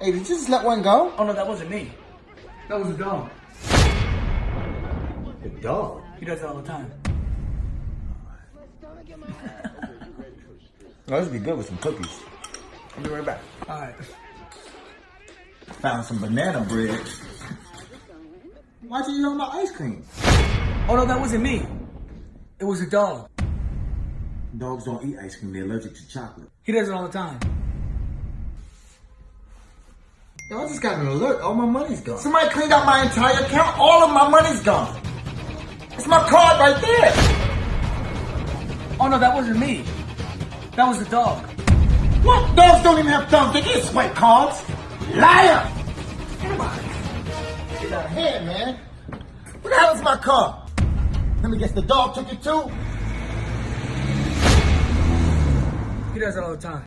Hey, did you just let one go? Oh no, that wasn't me. That was the dog. The dog. He does it all the time. Oh, this would be good with some cookies. I'll be right back. All right. Found some banana bread. Why'd you eat all my ice cream? Oh no, that wasn't me. It was the dog. Dogs don't eat ice cream. They're allergic to chocolate. He does it all the time. Yo, I just got an alert. All my money's gone. Somebody cleaned out my entire account. All of my money's gone. It's my card right there. Oh no, that wasn't me. That was the dog. What? Dogs don't even have thumbs. They get swipe cards. Liar! Come on. Get out of here, man. What the hell is my car? Let me guess, the dog took it too? He does it all the time.